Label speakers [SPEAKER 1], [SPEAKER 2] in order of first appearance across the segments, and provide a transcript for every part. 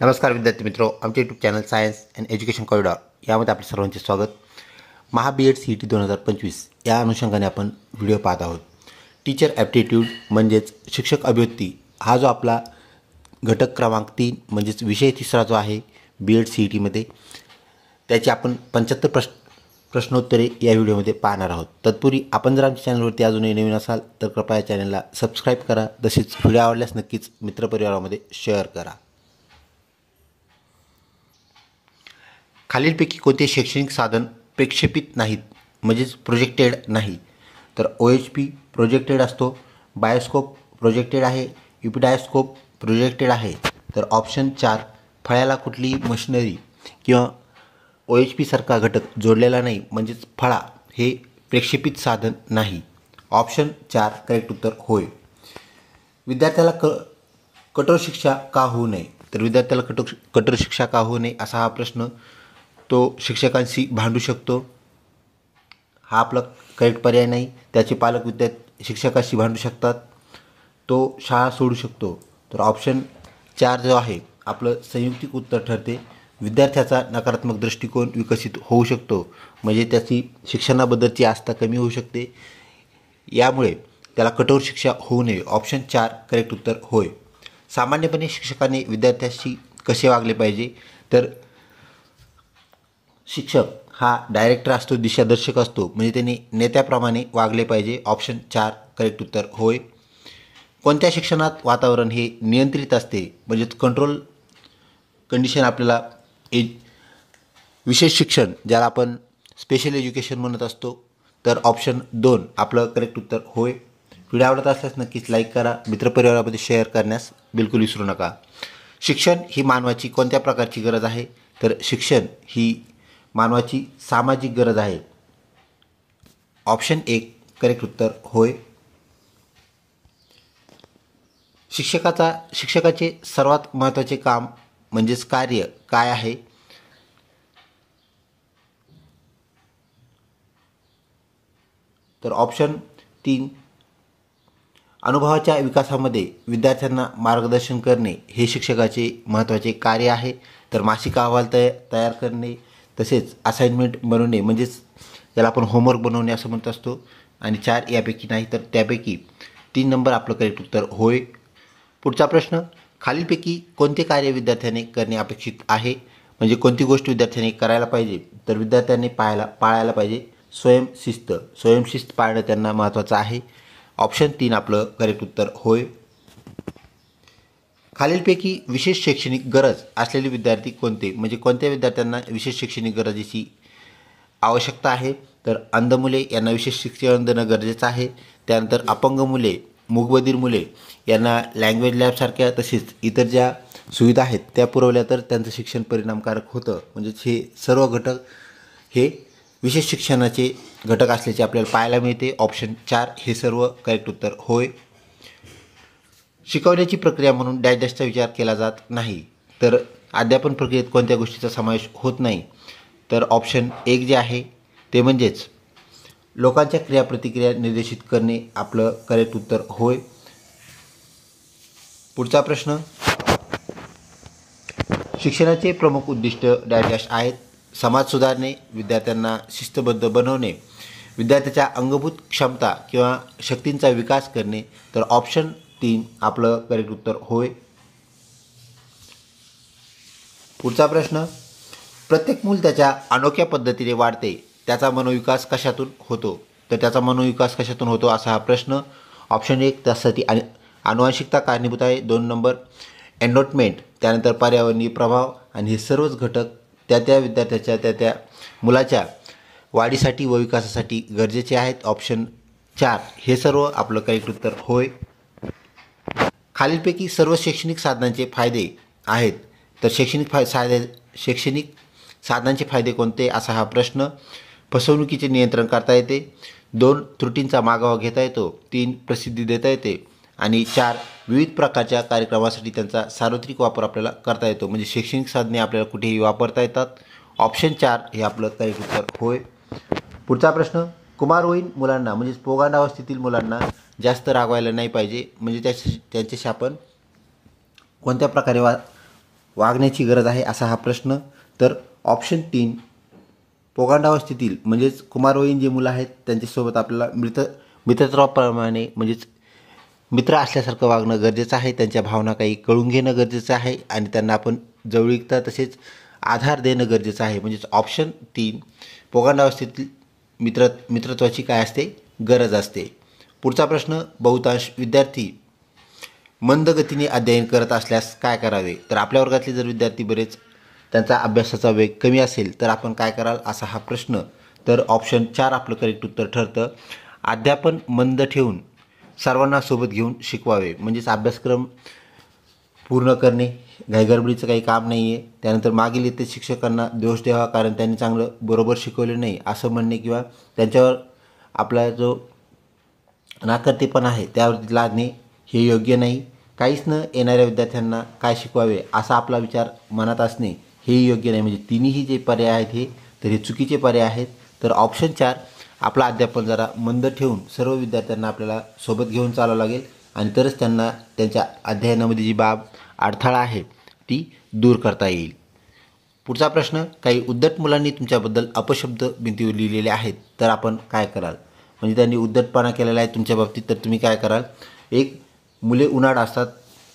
[SPEAKER 1] नमस्कार विद्यार्थी मित्रों, आमचे YouTube channel science and education corridor यामध्ये आपल्या सर्वांचे स्वागत। महा बी एड CET 2025 या अनुषंगाने आपण व्हिडिओ पाहत आहोत। टीचर ॲप्टिट्यूड म्हणजेच शिक्षक अभिव्यक्ती हा जो आपला घटक क्रमांक 3 म्हणजेच विषय तिसरा जो आहे BEd CET मध्ये, त्याची आपण 75 प्रश्नोत्तरे या व्हिडिओमध्ये पाहणार आहोत। तत्पूर्वी आपण जर आमच्या चॅनलवरती अजूनही नवीन असाल तर कृपया चॅनलला सबस्क्राईब करा, तसेच व्हिडिओ आवडल्यास नक्कीच मित्रपरिवारामध्ये शेअर करा। खालीलपैकी कोणते शैक्षणिक साधन प्रक्षेपित नाहीत म्हणजेच प्रोजेक्टेड नाही? तर OHP प्रोजेक्टेड असतो, बायोस्कोप प्रोजेक्टेड आहे, इपिडायस्कोप प्रोजेक्टेड आहे। तर ऑप्शन 4 फळ्याला कुठलीही मशिनरी किंवा OHP सारखा घटक जोडलेला नाही म्हणजेच फळा हे प्रक्षेपित साधन नाही। ऑप्शन 4 करेक्ट उत्तर होय। विद्यार्थ्याला कठोर शिक्षा का होऊ नये? तर विद्यार्थ्याला कठोर शिक्षा का होऊ नये असा हा प्रश्न तो शिक्षकांशी भांडू शकतो, हा आपला करेक्ट पर्याय नाही। त्याचे पालक शिक्षकाशी भांडू शकतात, तो शाळा सोडू शकतो। तर ऑप्शन 4 जो आहे आपलं संयुक्तिक उत्तर ठरते। विद्यार्थ्याचा नकारात्मक दृष्टिकोन विकसित होऊ शकतो, म्हणजे त्याची शिक्षणाबद्दलची आस्था कमी होऊ शकते, यामुळे त्याला कठोर शिक्षा होऊ नये। ऑप्शन 4 करेक्ट उत्तर होय। सामान्यपणे शिक्षकाने विद्यार्थ्याशी कसे वागले पाहिजे? तर शिक्षक हा डायरेक्टर असतो, दिशादर्शक असतो, म्हणजे त्यांनी नेत्याप्रमाणे वागले पाहिजे। ऑप्शन 4 करेक्ट उत्तर होय। कोणत्या शिक्षणात वातावरण हे नियंत्रित असते म्हणजेच कंट्रोल कंडिशन आपल्याला विशेष शिक्षण ज्याला आपण स्पेशल एज्युकेशन म्हणत असतो? तर ऑप्शन 2 आपलं करेक्ट उत्तर होय। व्हिडिओ आवडत असल्यास नक्कीच लाईक करा, मित्रपरिवारामध्ये शेअर करण्यास बिलकुल विसरू नका। शिक्षण ही मानवाची कोणत्या प्रकारची गरज आहे? तर शिक्षण ही मानवाची सामाजिक गरज आहे। ऑप्शन 1 करेक्ट उत्तर होय। शिक्षकाचे सर्वात महत्त्वाचे काम म्हणजेच कार्य काय आहे? तर ऑप्शन 3 अनुभवाच्या विकासामध्ये विद्यार्थ्यांना मार्गदर्शन करणे हे शिक्षकाचे महत्त्वाचे कार्य आहे। तर मासिक अहवाल तयार करणे, तसेच असाइनमेंट बनवणे म्हणजेच याला आपण होमवर्क बनवणे असं म्हणत असतो। आणि 4 यापैकी नाही तर त्यापैकी 3 नंबर आपलं करेक्ट उत्तर होय। पुढचा प्रश्न, खालीलपैकी कोणते कार्य विद्यार्थ्याने करणे अपेक्षित आहे? म्हणजे कोणती गोष्ट विद्यार्थ्याने करायला पाहिजे? तर विद्यार्थ्यांनी पाळायला पाहिजे स्वयंशिस्त। स्वयंशिस्त पाळणं त्यांना महत्त्वाचं आहे। ऑप्शन 3 आपलं करेक्ट उत्तर होय। खालीलपैकी विशेष शैक्षणिक गरज असलेले विद्यार्थी कोणते? म्हणजे कोणत्या विद्यार्थ्यांना विशेष शैक्षणिक गरजेची आवश्यकता आहे? तर अंध मुले यांना विशेष शिक्षण देणं गरजेचं आहे। त्यानंतर अपंग मुले, मूकबधीर मुले यांना लँग्वेज लॅबसारख्या तसेच इतर ज्या सुविधा आहेत त्या पुरवल्या तर त्यांचं शिक्षण परिणामकारक होतं। म्हणजेच हे सर्व घटक हे विशेष शिक्षणाचे घटक असल्याचे आपल्याला पाहायला मिळते। ऑप्शन 4 हे सर्व करेक्ट उत्तर होय। शिकवण्याची प्रक्रिया म्हणून डॅश डॅशचा विचार केला जात नाही, तर अध्यापन प्रक्रियेत कोणत्या गोष्टीचा समावेश होत नाही? तर ऑप्शन 1 जे आहे ते म्हणजेच लोकांच्या क्रियाप्रतिक्रिया निर्देशित करणे आपलं करेक्ट उत्तर होय। पुढचा प्रश्न, शिक्षणाचे प्रमुख उद्दिष्ट डॅश डॅश आहेत? समाज सुधारणे, विद्यार्थ्यांना शिस्तबद्ध बनवणे, विद्यार्थ्याच्या अंगभूत क्षमता किंवा शक्तींचा विकास करणे। तर ऑप्शन 3 आपलं करेक्ट उत्तर होय। पुढचा प्रश्न, प्रत्येक मूल त्याच्या अनोख्या पद्धतीने वाढते, त्याचा मनोविकास कशातून होतो? तर त्याचा मनोविकास कशातून होतो असा हा प्रश्न। ऑप्शन 1 त्यासाठी आनुवंशिकता कारणीभूत आहे। 2 नंबर एन्व्हायरमेंट, त्यानंतर पर्यावरणीय प्रभाव, आणि हे सर्वच घटक त्या विद्यार्थ्याच्या त्या मुलाच्या वाढीसाठी व विकासासाठी गरजेचे आहेत। ऑप्शन 4 हे सर्व आपलं करेक्ट उत्तर होय। खालीलपैकी सर्व शैक्षणिक साधनांचे फायदे आहेत, तर शैक्षणिक साधनांचे फायदे कोणते असा हा प्रश्न। फसवणुकीचे नियंत्रण करता येते, 2 त्रुटींचा मागोवा घेता येतो, 3 प्रसिद्धी देता येते, आणि 4 विविध प्रकारच्या कार्यक्रमासाठी त्यांचा सार्वत्रिक वापर आपल्याला करता येतो। म्हणजे शैक्षणिक साधने आपल्याला कुठेही वापरता येतात। ऑप्शन 4 हे आपलं करेक्ट उत्तर होय। पुढचा प्रश्न, कुमारवयीन मुलांना म्हणजेच पोगांडावस्थेतील मुलांना जास्त रागवायला नाही पाहिजे, म्हणजे त्यांच्याशी आपण कोणत्या प्रकारे वागण्याची गरज आहे असा हा प्रश्न. तर ऑप्शन 3 पोगांडावस्थेतील म्हणजेच कुमारवयीन जे मुलं आहेत त्यांच्यासोबत आपल्याला मित्रत्वाप्रमाणे म्हणजेच मित्र असल्यासारखं वागणं गरजेचं आहे. त्यांच्या भावना काही कळून घेणं गरजेचं आहे आणि त्यांना आपण जवळीकता तसेच आधार देणं गरजेचं आहे. म्हणजेच ऑप्शन 3 पोगांडावस्थेतील मित्रत्वाची काय असते, गरज असते. पुढचा प्रश्न, बहुतांश विद्यार्थी मंद गतीने अध्ययन करत असल्यास काय करावे. तर आपल्या वर्गातले जर विद्यार्थी बरेच त्यांचा अभ्यासाचा वेग कमी असेल तर आपण काय कराल असा हा प्रश्न. तर ऑप्शन 4 आपलं करेक्ट उत्तर ठरतं. अध्यापन मंद ठेवून सर्वांना सोबत घेऊन शिकवावे. म्हणजेच अभ्यासक्रम पूर्ण करणे घाईगडबडीचं काही काम नाही आहे. त्यानंतर मागील इथे शिक्षकांना दोष द्यावा कारण त्यांनी चांगलं बरोबर शिकवले नाही असं म्हणणे किंवा त्यांच्यावर आपला जो नाकर्तेपणा आहे त्यावरती लादणे हे योग्य नाही. काहीच न येणाऱ्या विद्यार्थ्यांना काय शिकवावे असा आपला विचार मनात असणे हेही योग्य नाही. म्हणजे तिन्ही जे पर्याय आहेत तर हे चुकीचे पर्याय आहेत. तर ऑप्शन 4 आपलं अध्यापन जरा मंद ठेवून सर्व विद्यार्थ्यांना आपल्याला सोबत घेऊन चालावं लागेल आणि तरच त्यांना त्यांच्या अध्ययनामध्ये जी बाब अडथळा आहे ती दूर करता येईल. पुढचा प्रश्न, काही उद्धट मुलांनी तुमच्याबद्दल अपशब्द भिंतीवर लिहिलेले आहेत तर आपण काय कराल. म्हणजे त्यांनी उद्धटपणा केलेला आहे तुमच्या बाबतीत तर तुम्ही काय कराल. 1 मुले उन्हाळ असतात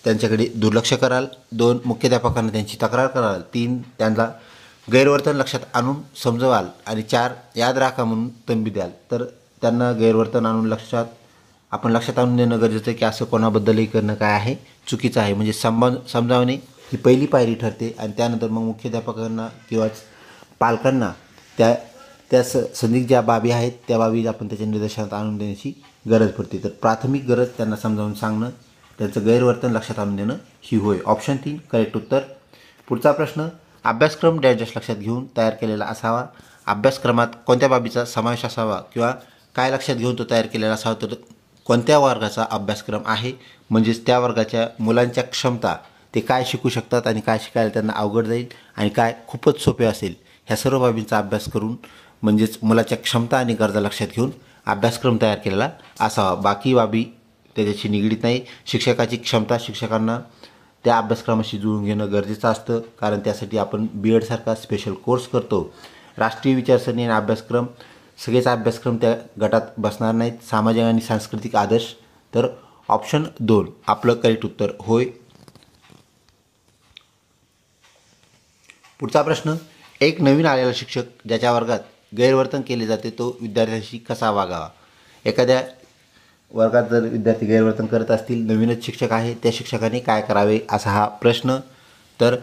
[SPEAKER 1] त्यांच्याकडे दुर्लक्ष कराल. 2 मुख्याध्यापकांना त्यांची तक्रार कराल. 3 त्यांना गैरवर्तन लक्षात आणून समजवाल आणि 4 याद राखा म्हणून तंबी द्याल. तर त्यांना गैरवर्तन आणून लक्षात आणून देणं गरजेचं आहे की असं कोणाबद्दलही करणं काय आहे, चुकीचं आहे. म्हणजे समजावणे ही पहिली पायरी ठरते आणि त्यानंतर मग मुख्याध्यापकांना किंवा पालकांना त्या संदिग्ध ज्या बाबी आहेत त्या बाबी आपण त्याच्या निदर्शनात आणून देण्याची गरज पडते. तर प्राथमिक गरज त्यांना समजावून सांगणं, त्यांचं गैरवर्तन लक्षात आणून देणं ही होय. ऑप्शन 3 करेक्ट उत्तर. पुढचा प्रश्न, अभ्यासक्रम डायजेस्ट लक्षात घेऊन तयार केलेला असावा. अभ्यासक्रमात कोणत्या बाबीचा समावेश असावा किंवा काय लक्षात घेऊन तो तयार केलेला असावा. तर कोणत्या वर्गाचा अभ्यासक्रम आहे म्हणजेच त्या वर्गाच्या मुलांच्या क्षमता, ते काय शिकू शकतात आणि काय शिकायला त्यांना अवघड जाईल आणि काय खूपच सोपे असेल, ह्या सर्व बाबींचा अभ्यास करून म्हणजेच मुलाच्या क्षमता आणि गरजा लक्षात घेऊन अभ्यासक्रम तयार केलेला असावा. बाकी बाबी त्याच्याशी निगडीत नाही. शिक्षकाची क्षमता, शिक्षकांना त्या अभ्यासक्रमाशी जुळून घेणं गरजेचं असतं कारण त्यासाठी आपण BEd सारखा स्पेशल कोर्स करतो. राष्ट्रीय विचारसरणी आणि अभ्यासक्रम, सगळेच अभ्यासक्रम त्या गटात बसणार नाहीत. सामाजिक आणि सांस्कृतिक आदर्श, तर ऑप्शन 2 आपलं करेक्ट उत्तर होय. पुढचा प्रश्न, एक नवीन आलेला शिक्षक ज्याच्या वर्गात गैरवर्तन केले जाते तो विद्यार्थ्यांशी कसा वागावा. एखाद्या वर्गात जर विद्यार्थी गैरवर्तन करत असतील, नवीनच शिक्षक आहे, त्या शिक्षकाने काय करावे असा हा प्रश्न. तर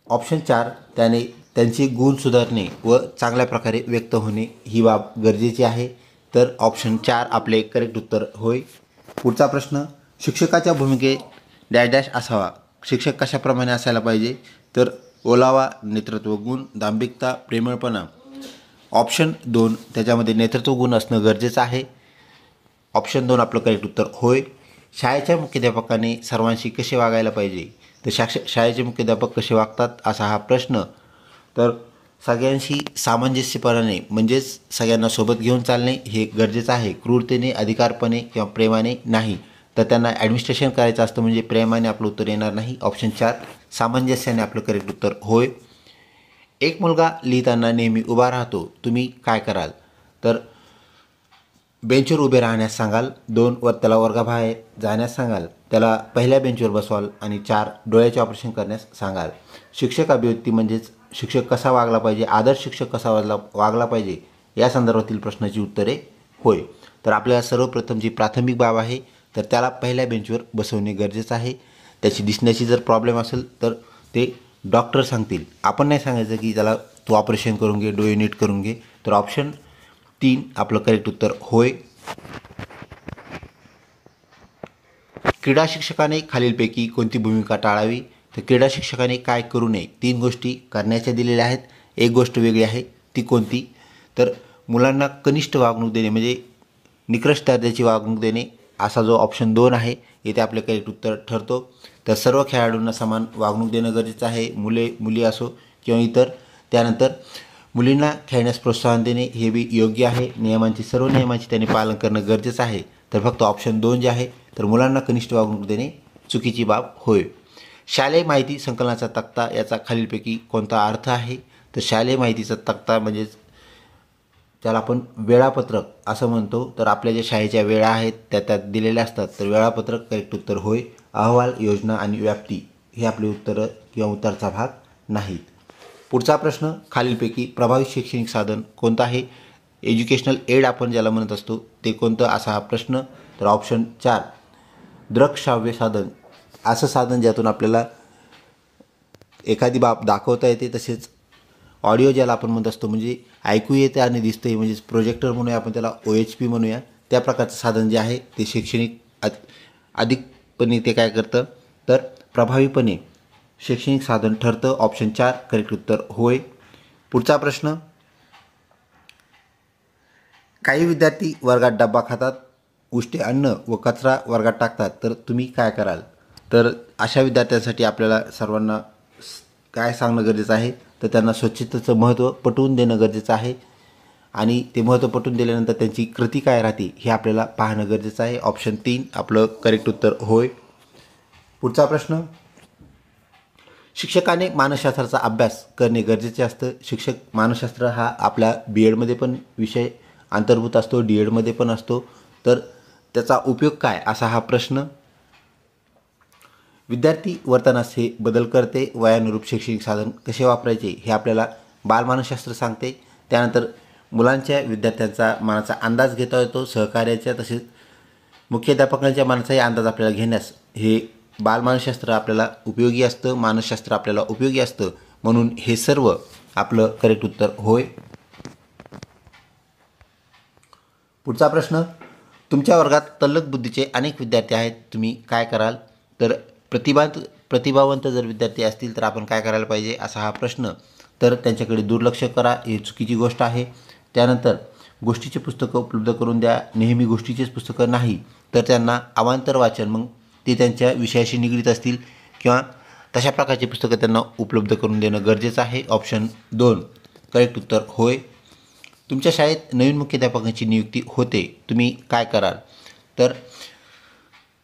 [SPEAKER 1] ऑप्शन 4 त्याने त्यांचे गुण सुधारणे व चांगल्या प्रकारे व्यक्त होणे ही बाब गरजेची आहे. तर ऑप्शन 4 आपले करेक्ट उत्तर होय. पुढचा प्रश्न, शिक्षकाच्या भूमिकेत डॅश असावा. शिक्षक कशाप्रमाणे असायला पाहिजे. तर ओलावा, नेतृत्व गुण, दांभिकता, प्रेमळपणा. ऑप्शन 2 त्याच्यामध्ये नेतृत्व गुण असणं गरजेचं आहे. ऑप्शन 2 आपलं करेक्ट उत्तर होय. शाळेच्या मुख्याध्यापकाने सर्वांशी कसे वागायला पाहिजे. तर शाळेचे मुख्याध्यापक कसे वागतात असा हा प्रश्न. तर सगळ्यांशी सामंजस्यपणाने म्हणजेच सगळ्यांना सोबत घेऊन चालणे हे गरजेचं आहे. क्रूरतेने, अधिकारपणे किंवा प्रेमाने नाही. तर त्यांना ॲडमिनिस्ट्रेशन करायचं असतं म्हणजे प्रेमाने आपलं उत्तर येणार नाही. ऑप्शन 4 सामंजस्याने आपलं करेक्ट उत्तर होय. एक मुलगा लिहिताना नेहमी उभा राहतो, तुम्ही काय कराल. तर बेंचवर उभे राहण्यास सांगाल. 2 त्याला वर्गाबाहेर जाण्यास सांगाल. त्याला पहिल्या बेंचवर बसवाल आणि 4 डोळ्याचे ऑपरेशन करण्यास सांगाल. शिक्षक अभिव्यक्ती म्हणजेच शिक्षक कसा वागला पाहिजे, आदर्श शिक्षक कसा वागला पाहिजे या संदर्भातील प्रश्नाची उत्तरे होय. तर आपल्याला सर्वप्रथम जी प्राथमिक बाब आहे तर त्याला पहिल्या बेंचवर बसवणे गरजेचं आहे. त्याची दिसण्याची जर प्रॉब्लेम असेल तर ते डॉक्टर सांगतील. आपण नाही सांगायचं की त्याला तू ऑपरेशन करून घे, डोळे नीट करून घे. तर ऑप्शन 3 आपलं करेक्ट उत्तर होय. क्रीडा शिक्षकाने खालीलपैकी कोणती भूमिका टाळावी. तर क्रीडा शिक्षकाने काय करू नये. 3 गोष्टी करण्याच्या दिलेल्या आहेत. एक गोष्ट वेगळी आहे, ती कोणती. तर मुलांना कनिष्ठ वागणूक देणे म्हणजे निकृष्ट दर्जाची वागणूक देणे असा जो ऑप्शन 2 आहे येथे आपले करेक्ट उत्तर ठरतो. तर सर्व खेळाडूंना समान वागणूक देणं गरजेचं आहे, मुली असो किंवा इतर. त्यानंतर मुलींना खेळण्यास प्रोत्साहन देणे हे बी योग्य आहे. सर्व नियमांचे त्यांनी पालन करणं गरजेचं आहे. तर फक्त ऑप्शन 2 जे आहे तर मुलांना कनिष्ठ वागणूक देणे चुकीची बाब होय. शालेय माहिती संकलनाचा तक्ता याचा खालीलपैकी कोणता अर्थ आहे? तर शालेय माहितीचा तक्ता म्हणजेच त्याला आपण वेळापत्रक असं म्हणतो. तर आपल्या ज्या शाळेच्या वेळा आहेत त्या त्यात दिलेल्या असतात. तर वेळापत्रक करेक्ट उत्तर होय. अहवाल, योजना आणि व्याप्ती हे आपले उत्तरं किंवा उत्तराचा भाग नाहीत. पुढचा प्रश्न, खालीलपैकी प्रभावी शैक्षणिक साधन कोणतं आहे? एज्युकेशनल एड आपण ज्याला म्हणत असतो ते कोणतं, असा हा प्रश्न. तर ऑप्शन 4 दृकश्राव्य साधन, असं साधन ज्यातून आपल्याला एखादी बाब दाखवता येते, तसेच ऑडिओ ज्याला आपण म्हणत असतो म्हणजे ऐकू येते आणि दिसते, म्हणजेच प्रोजेक्टर म्हणूया आपण त्याला, OHP म्हणूया, त्या प्रकारचं साधन जे आहे ते शैक्षणिक अधिकपणे ते काय करतं, तर प्रभावीपणे शैक्षणिक साधन ठरतं. ऑप्शन 4 करेक्ट उत्तर होय. पुढचा प्रश्न, काही विद्यार्थी वर्गात डब्बा खातात, उष्टे अन्न व कचरा वर्गात टाकतात, तर तुम्ही काय कराल? तर अशा विद्यार्थ्यांसाठी आपल्याला सर्वांना काय सांगणं गरजेचं आहे, तर त्यांना स्वच्छतेचं महत्त्व पटवून देणं गरजेचं आहे आणि ते महत्त्व पटवून दिल्यानंतर त्यांची कृती काय राहते हे आपल्याला पाहणं गरजेचं आहे. ऑप्शन 3 आपलं करेक्ट उत्तर होय. पुढचा प्रश्न, शिक्षकाने मानसशास्त्राचा अभ्यास करणे गरजेचे असतं. शिक्षक मानसशास्त्र हा आपल्या BEdमध्ये पण विषय अंतर्भूत असतो, DEdमध्ये पण असतो. तर त्याचा उपयोग काय, असा हा प्रश्न. विद्यार्थी वर्तनास हे बदल करते. वयानुरूप शैक्षणिक साधन कसे वापरायचे हे आपल्याला बालमानसशास्त्र सांगते. त्यानंतर मुलांच्या विद्यार्थ्यांचा मनाचा अंदाज घेता येतो, सहकार्याच्या तसेच मुख्याध्यापकांच्या मनाचाही अंदाज आपल्याला घेण्यास हे बालमानसशास्त्र आपल्याला उपयोगी असतं, मानसशास्त्र आपल्याला उपयोगी असतं. म्हणून हे सर्व आपलं करेक्ट उत्तर होय. पुढचा प्रश्न, तुमच्या वर्गात तल्लख बुद्धीचे अनेक विद्यार्थी आहेत, तुम्ही काय कराल? तर प्रतिभावंत जर विद्यार्थी असतील तर आपण काय करायला पाहिजे, असा हा प्रश्न. तर त्यांच्याकडे दुर्लक्ष करा, ही चुकीची गोष्ट आहे. त्यानंतर गोष्टीचे पुस्तकं उपलब्ध करून द्या. नेहमी गोष्टीचेच पुस्तकं नाही, तर त्यांना अवांतर वाचन, मग ते त्यांच्या विषयाशी निगडीत असतील किंवा तशा प्रकारची पुस्तकं त्यांना उपलब्ध करून देणं गरजेचं आहे. ऑप्शन 2 करेक्ट उत्तर होय. तुमच्या शाळेत नवीन मुख्याध्यापकांची नियुक्ती होते, तुम्ही काय कराल? तर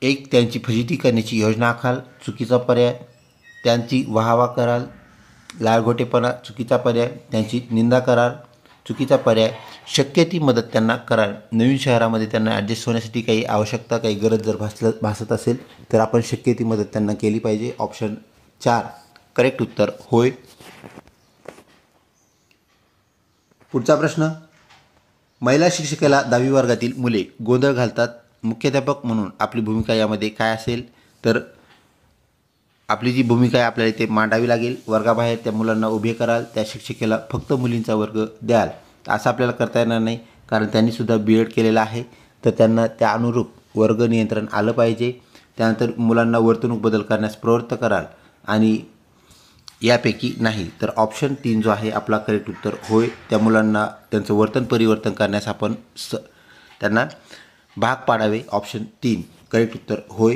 [SPEAKER 1] एक, त्यांची फजिती करण्याची योजना आखाल, चुकीचा पर्याय. त्यांची वाहवा कराल, लाळघोटेपणा, चुकीचा पर्याय. त्यांची निंदा कराल, चुकीचा पर्याय. शक्य ती मदत त्यांना कराल. नवीन शहरामध्ये त्यांना ॲडजस्ट होण्यासाठी काही आवश्यकता, काही गरज जर भासत असेल तर आपण शक्य ती मदत त्यांना केली पाहिजे. ऑप्शन 4 करेक्ट उत्तर होय. पुढचा प्रश्न, महिला शिक्षिकेला 10वी वर्गातील मुले गोंधळ घालतात, मुख्याध्यापक म्हणून आपली भूमिका यामध्ये काय असेल? तर आपली जी भूमिका आहे आपल्याला इथे मांडावी लागेल. वर्गाबाहेर त्या मुलांना उभे कराल, त्या शिक्षिकेला फक्त मुलींचा वर्ग द्याल. असं आपल्याला करता येणार नाही, कारण त्यांनीसुद्धा BEd केलेलं आहे, तर त्यांना त्या अनुरूप वर्ग नियंत्रण आलं पाहिजे. त्यानंतर मुलांना वर्तणूक बदल करण्यास प्रवृत्त कराल आणि यापैकी नाही, तर ऑप्शन 3 जो आहे आपला करेक्ट उत्तर होय. त्या मुलांना त्यांचं वर्तन परिवर्तन करण्यास आपण त्यांना भाग पाडावे. ऑप्शन 3 करेक्ट उत्तर होय.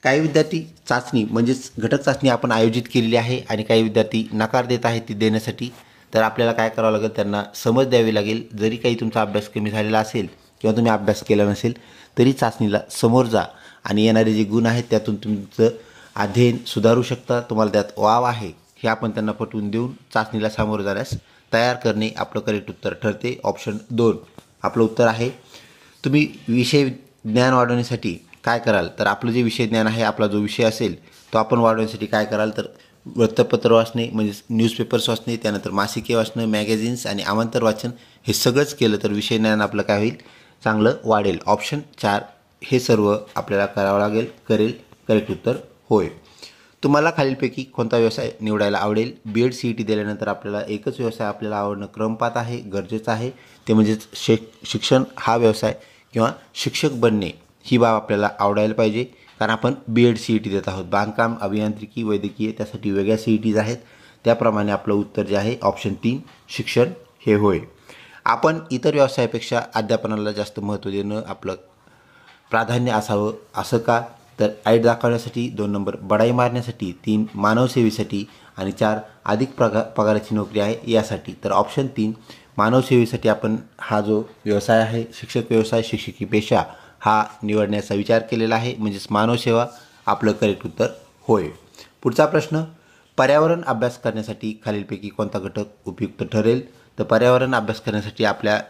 [SPEAKER 1] काही विद्यार्थी चाचणी म्हणजेच घटक चाचणी आपण आयोजित केलेली आहे आणि काही विद्यार्थी नकार देत आहेत ती देण्यासाठी. तर आपल्याला काय करावं लागेल, त्यांना समज द्यावी लागेल. जरी काही तुमचा अभ्यास कमी झालेला असेल किंवा तुम्ही अभ्यास केला नसेल तरी चाचणीला समोर जा आणि येणारे जे गुण आहेत त्यातून तुमचं अध्ययन सुधारू शकता, तुम्हाला त्यात वाव आहे हे आपण त्यांना पटवून देऊन चाचणीला सामोरं जाण्यास तयार करणे आपलं करेक्ट उत्तर ठरते. ऑप्शन 2 आपलं उत्तर आहे. तुम्ही विषय ज्ञान वाढवण्यासाठी काय कराल? तर आपलं जे विषय ज्ञान आहे, आपला जो विषय असेल तो आपण वाढवण्यासाठी काय कराल? तर वृत्तपत्र वाचणे म्हणजेच न्यूजपेपर्स वाचणे, त्यानंतर मासिके वाचणं, मॅगझिन्स आणि अवांतर वाचन हे सगळंच केलं तर विषय ज्ञान आपलं काय होईल, चांगलं वाढेल. ऑप्शन 4 हे सर्व आपल्याला करावं लागेल, करेल. करेक्ट उत्तर होय. तुम्हाला खालीलपैकी कोणता व्यवसाय निवडायला आवडेल? BEd CET दिल्यानंतर आपल्याला एकच व्यवसाय आपल्याला आवडणं क्रमपात आहे, गरजेचं आहे, ते म्हणजेच शिक्षण हा व्यवसाय किंवा शिक्षक बनणे ही बाब आपल्याला आवडायला पाहिजे. कारण आपण BEd CET देत आहोत. बांधकाम, अभियांत्रिकी, वैद्यकीय त्यासाठी वेगळ्या CETs आहेत. त्याप्रमाणे आपलं उत्तर जे आहे ऑप्शन 3 शिक्षण हे होय. आपण इतर व्यवसायापेक्षा अध्यापनाला जास्त महत्त्व देणं आपलं प्राधान्य असावं, असं का? तर ऐट दाखवण्यासाठी, 2 नंबर बडाई मारण्यासाठी, 3 मानवसेवेसाठी आणि 4 अधिक पगाराची नोकरी आहे यासाठी. तर ऑप्शन 3 मानवसेवेसाठी आपण हा जो व्यवसाय आहे, शिक्षक व्यवसाय, शिक्षकी पेशा हा निवडण्याचा विचार केलेला आहे, म्हणजेच मानवसेवा आपलं करेक्ट उत्तर होय. पुढचा प्रश्न, पर्यावरण अभ्यास करण्यासाठी खालीलपैकी कोणता घटक उपयुक्त ठरेल? तर पर्यावरण अभ्यास करण्यासाठी आपल्या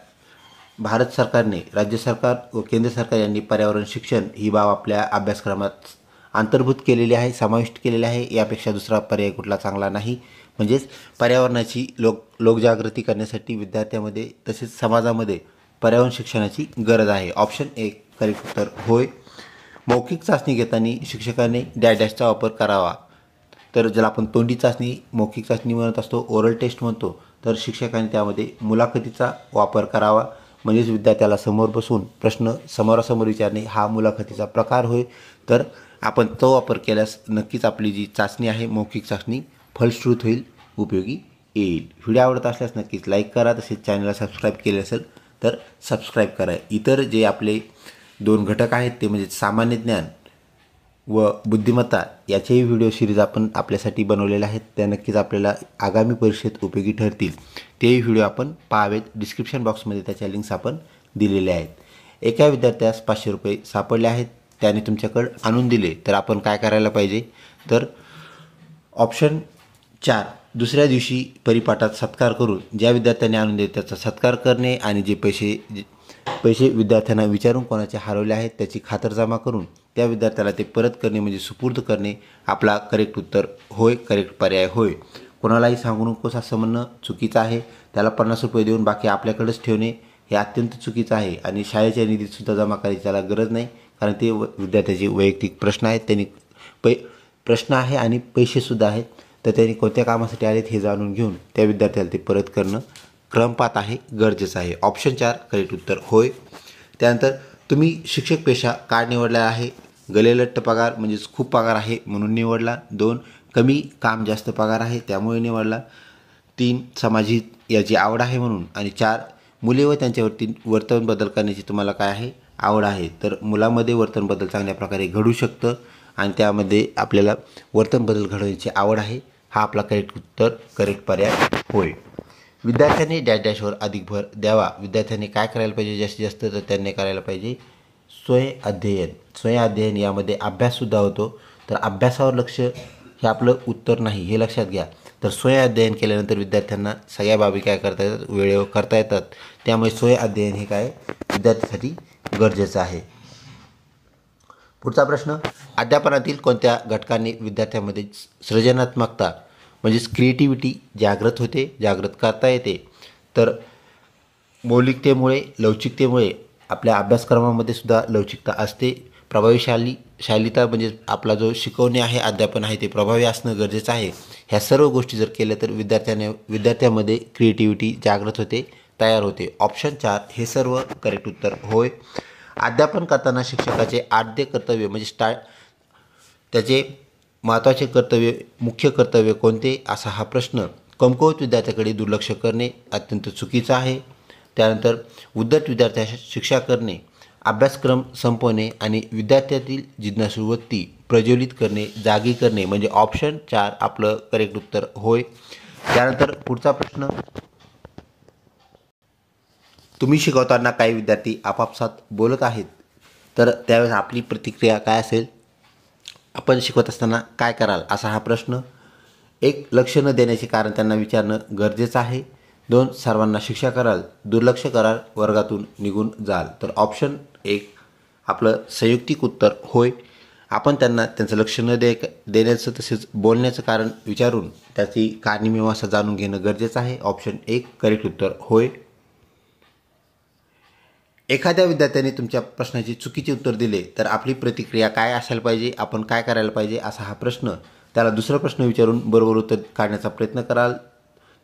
[SPEAKER 1] भारत सरकारने, राज्य सरकार व केंद्र सरकार यांनी पर्यावरण शिक्षण ही बाब आपल्या अभ्यासक्रमात अंतर्भूत केलेली आहे, समाविष्ट केलेली आहे. यापेक्षा दुसरा पर्याय कुठला चांगला नाही. म्हणजेच पर्यावरणाची लोकजागृती करण्यासाठी विद्यार्थ्यांमध्ये तसेच समाजामध्ये पर्यावरण शिक्षणाची गरज आहे. ऑप्शन 1 करेक्ट उत्तर होय. मौखिक चाचणी घेताना शिक्षकाने डॅशचा वापर करावा. तर ज्याला आपण तोंडी चाचणी, मौखिक चाचणी म्हणत असतो, ओरल टेस्ट म्हणतो, तर शिक्षकाने त्यामध्ये मुलाखतीचा वापर करावा. म्हणजेच विद्यार्थ्याला समोर बसून प्रश्न समोरासमोर विचारणे हा मुलाखतीचा प्रकार होय. तर आपण तो वापर केल्यास नक्कीच आपली जी चाचणी आहे, मौखिक चाचणी, फलश्रुत होईल, उपयोगी येईल. व्हिडिओ आवडत असल्यास नक्कीच लाईक करा. तसेच चॅनलला सबस्क्राईब केले असेल तर सबस्क्राईब करा. इतर जे आपले 2 घटक आहेत ते म्हणजे सामान्य ज्ञान व बुद्धिमत्ता याचेही व्हिडिओ सिरीज आपण आपल्यासाठी बनवलेले आहेत. त्या नक्कीच आपल्याला आगामी परीक्षेत उपयोगी ठरतील. तेही व्हिडिओ आपण पाहावेत. डिस्क्रिप्शन बॉक्समध्ये त्याच्या लिंक्स आपण दिलेल्या आहेत. एका विद्यार्थ्यास 500 रुपये सापडले आहेत, त्याने तुमच्याकडे आणून दिले, तर आपण काय करायला पाहिजे? तर ऑप्शन 4, दुसऱ्या दिवशी परिपाठात सत्कार करून ज्या विद्यार्थ्याने आणून दिले त्याचा सत्कार करणे आणि जे पैसे विद्यार्थ्यांना विचारून कोणाचे हरवले आहेत त्याची खातरजमा करून त्या विद्यार्थ्याला ते परत करणे म्हणजे सुपूर्द करणे आपला करेक्ट उत्तर होय, करेक्ट पर्याय होय. कोणालाही सांगू नकोस असं म्हणणं चुकीचं आहे. त्याला 50 रुपये देऊन बाकी आपल्याकडेच ठेवणे हे अत्यंत चुकीचं आहे. आणि शाळेच्या निधीतसुद्धा जमा करायची त्याला गरज नाही, कारण ते विद्यार्थ्याचे वैयक्तिक प्रश्न आहेत. त्यांनी प्रश्न आहे आणि पैसेसुद्धा आहेत, तर त्यांनी कोणत्या कामासाठी आलेत हे जाणून घेऊन त्या विद्यार्थ्याला ते परत करणं क्रमपात आहे, गरजेचं आहे. ऑप्शन 4 करेक्ट उत्तर होय. त्यानंतर तुम्ही शिक्षक पेशा का निवडला आहे? गलेलट्ट पगार म्हणजेच खूप पगार आहे म्हणून निवडला. 2 कमी काम जास्त पगार आहे त्यामुळे निवडला. 3 समाजहित याची आवड आहे म्हणून. आणि 4 मुले व त्यांच्यावरती वर्तन बदल करण्याची तुम्हाला काय आहे? आवड आहे. तर मुलामध्ये वर्तन बदल चांगल्या प्रकारे घडू शकतं आणि त्यामध्ये आपल्याला वर्तन बदल घडवण्याची आवड आहे. हा आपला करेक्ट उत्तर, करेक्ट पर्याय होय. विद्यार्थ्यांनी डॅशवर अधिक भर द्यावा. विद्यार्थ्यांनी काय करायला पाहिजे जास्तीत जास्त? तर त्यांनी करायला पाहिजे स्वयं अध्ययन. यामध्ये अभ्याससुद्धा होतो. तर अभ्यासावर लक्ष हे आपलं उत्तर नाही, हे लक्षात घ्या. तर स्वयं अध्ययन केल्यानंतर विद्यार्थ्यांना सगळ्या बाबी काय करता येतात? वेळेवर करता येतात. त्यामुळे स्वयं अध्ययन हे काय विद्यार्थ्यासाठी गरजेचं आहे. पुढचा प्रश्न, अध्यापनातील कोणत्या घटकांनी विद्यार्थ्यांमध्ये सृजनात्मकता म्हणजेच क्रिएटिव्हिटी जागृत करता येते? तर मौलिकतेमुळे, लवचिकतेमुळे आपल्या अभ्यासक्रमामध्ये सुद्धा लवचिकता असते. प्रभावीशालीता म्हणजे आपला जो शिकवणे आहे, अध्यापन आहे ते प्रभावी असणं गरजेचं आहे. ह्या सर्व गोष्टी जर केल्या तर विद्यार्थ्यांमध्ये क्रिएटिव्हिटी जागृत होते, तयार होते. ऑप्शन 4 हे सर्व करेक्ट उत्तर होय. अध्यापन करताना शिक्षकाचे आद्य कर्तव्य म्हणजे त्याचे महत्त्वाचे कर्तव्य, मुख्य कर्तव्य कोणते असा हा प्रश्न कमकुवत विद्यार्थ्याकडे दुर्लक्ष करणे अत्यंत चुकीचं आहे. त्यानंतर उद्धट विद्यार्थ्यास शिक्षा करणे, अभ्यासक्रम संपवणे आणि विद्यार्थ्यातील जिज्ञासू वृत्ती प्रज्वलित करणे, जागी करणे म्हणजे ऑप्शन 4 आपलं करेक्ट उत्तर होय. त्यानंतर पुढचा प्रश्न, तुम्ही शिकवताना काही विद्यार्थी आपापसात बोलत आहेत, तर त्यावेळेस आपली प्रतिक्रिया काय असेल? आपण शिकवत असताना काय कराल असा हा प्रश्न. 1 लक्ष न देण्याचे कारण त्यांना विचारणं गरजेचं आहे. 2 सर्वांना शिक्षा कराल, दुर्लक्ष कराल, वर्गातून निघून जाल. तर ऑप्शन 1 आपलं संयुक्तिक उत्तर होय. आपण त्यांना त्यांचं लक्ष न देण्याचं तसेच बोलण्याचं कारण विचारून त्याची कारणमीमांसा जाणून घेणं गरजेचं आहे. ऑप्शन 1 करेक्ट उत्तर होय. एखाद्या विद्यार्थ्याने तुमच्या प्रश्नाची चुकीचे उत्तर दिले तर आपली प्रतिक्रिया काय असायला पाहिजे? आपण काय करायला पाहिजे असा हा प्रश्न. त्याला दुसरा प्रश्न विचारून बरोबर उत्तर काढण्याचा प्रयत्न कराल.